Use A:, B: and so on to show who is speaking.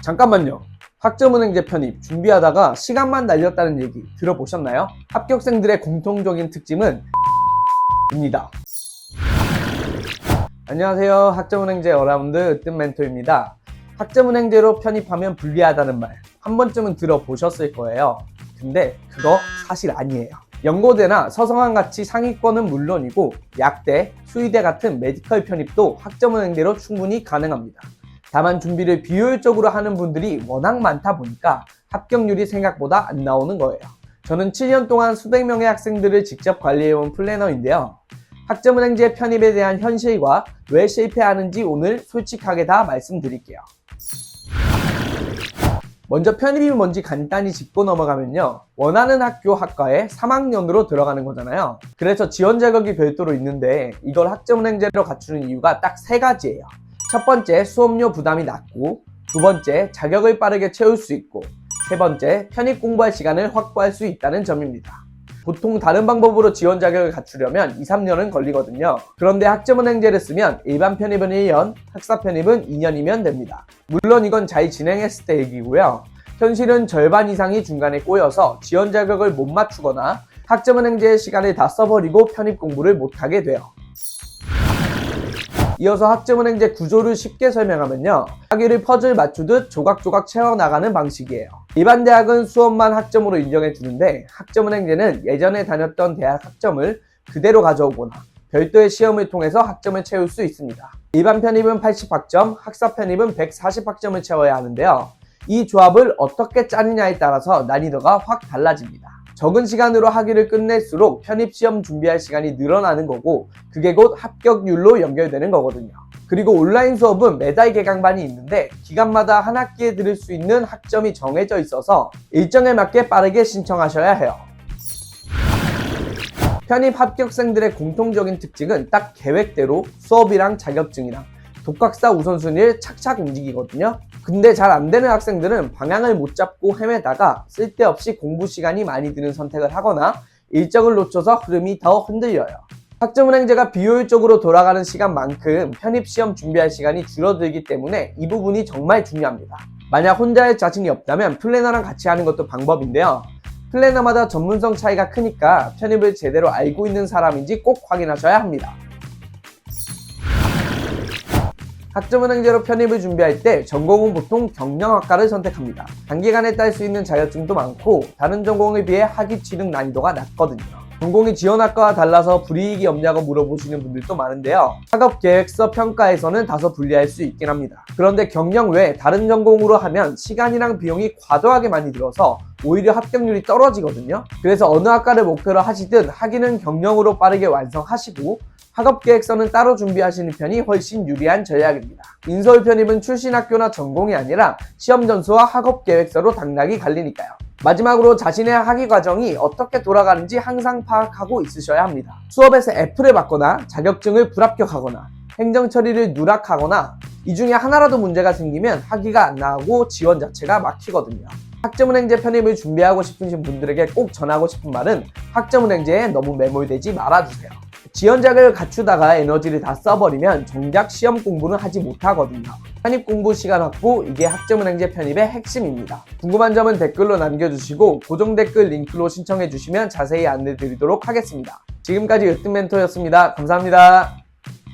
A: 잠깐만요. 학점은행제 편입 준비하다가 시간만 날렸다는 얘기 들어보셨나요? 합격생들의 공통적인 특징은 입니다. 안녕하세요. 학점은행제 어라운드 으뜸 멘토입니다. 학점은행제로 편입하면 불리하다는 말 한 번쯤은 들어보셨을 거예요. 근데 그거 사실 아니에요. 연고대나 서성한 같이 상위권은 물론이고 약대, 수의대 같은 메디컬 편입도 학점은행제로 충분히 가능합니다. 다만 준비를 비효율적으로 하는 분들이 워낙 많다 보니까 합격률이 생각보다 안 나오는 거예요. 저는 7년 동안 수백 명의 학생들을 직접 관리해온 플래너인데요. 학점은행제 편입에 대한 현실과 왜 실패하는지 오늘 솔직하게 다 말씀드릴게요. 먼저 편입이 뭔지 간단히 짚고 넘어가면요. 원하는 학교 학과에 3학년으로 들어가는 거잖아요. 그래서 지원 자격이 별도로 있는데 이걸 학점은행제로 갖추는 이유가 딱 3가지예요. 첫 번째, 수업료 부담이 낮고, 두 번째, 자격을 빠르게 채울 수 있고, 세 번째, 편입 공부할 시간을 확보할 수 있다는 점입니다. 보통 다른 방법으로 지원 자격을 갖추려면 2, 3년은 걸리거든요. 그런데 학점은행제를 쓰면 일반 편입은 1년, 학사 편입은 2년이면 됩니다. 물론 이건 잘 진행했을 때 얘기고요. 현실은 절반 이상이 중간에 꼬여서 지원 자격을 못 맞추거나 학점은행제의 시간을 다 써버리고 편입 공부를 못하게 돼요. 이어서 학점은행제 구조를 쉽게 설명하면요. 학위를 퍼즐 맞추듯 조각조각 채워나가는 방식이에요. 일반 대학은 수업만 학점으로 인정해주는데 학점은행제는 예전에 다녔던 대학 학점을 그대로 가져오거나 별도의 시험을 통해서 학점을 채울 수 있습니다. 일반 편입은 80학점, 학사 편입은 140학점을 채워야 하는데요. 이 조합을 어떻게 짜느냐에 따라서 난이도가 확 달라집니다. 적은 시간으로 학위를 끝낼수록 편입시험 준비할 시간이 늘어나는 거고 그게 곧 합격률로 연결되는 거거든요. 그리고 온라인 수업은 매달 개강반이 있는데 기간마다 한 학기에 들을 수 있는 학점이 정해져 있어서 일정에 맞게 빠르게 신청하셔야 해요. 편입 합격생들의 공통적인 특징은 딱 계획대로 수업이랑 자격증이랑 독학사 우선순위를 착착 움직이거든요. 근데 잘 안되는 학생들은 방향을 못 잡고 헤매다가 쓸데없이 공부 시간이 많이 드는 선택을 하거나 일정을 놓쳐서 흐름이 더 흔들려요. 학점은행제가 비효율적으로 돌아가는 시간만큼 편입시험 준비할 시간이 줄어들기 때문에 이 부분이 정말 중요합니다. 만약 혼자 할 자신이 없다면 플래너랑 같이 하는 것도 방법인데요. 플래너마다 전문성 차이가 크니까 편입을 제대로 알고 있는 사람인지 꼭 확인하셔야 합니다. 학점은행제로 편입을 준비할 때 전공은 보통 경영학과를 선택합니다. 단기간에 딸 수 있는 자격증도 많고 다른 전공에 비해 학위 취득 난이도가 낮거든요. 전공이 지원학과와 달라서 불이익이 없냐고 물어보시는 분들도 많은데요. 학업계획서 평가에서는 다소 불리할 수 있긴 합니다. 그런데 경영 외에 다른 전공으로 하면 시간이랑 비용이 과도하게 많이 들어서 오히려 합격률이 떨어지거든요. 그래서 어느 학과를 목표로 하시든 학위는 경영으로 빠르게 완성하시고 학업계획서는 따로 준비하시는 편이 훨씬 유리한 전략입니다. 인서울 편입은 출신 학교나 전공이 아니라 시험 전수와 학업계획서로 당락이 갈리니까요. 마지막으로 자신의 학위 과정이 어떻게 돌아가는지 항상 파악하고 있으셔야 합니다. 수업에서 F를 받거나 자격증을 불합격하거나 행정 처리를 누락하거나 이 중에 하나라도 문제가 생기면 학위가 안 나오고 지원 자체가 막히거든요. 학점은행제 편입을 준비하고 싶으신 분들에게 꼭 전하고 싶은 말은 학점은행제에 너무 매몰되지 말아주세요. 지원 자격을 갖추다가 에너지를 다 써버리면 정작 시험 공부는 하지 못하거든요. 편입 공부 시간 확보, 이게 학점은행제 편입의 핵심입니다. 궁금한 점은 댓글로 남겨주시고 고정 댓글 링크로 신청해주시면 자세히 안내드리도록 하겠습니다. 지금까지 으뜸 멘토였습니다. 감사합니다.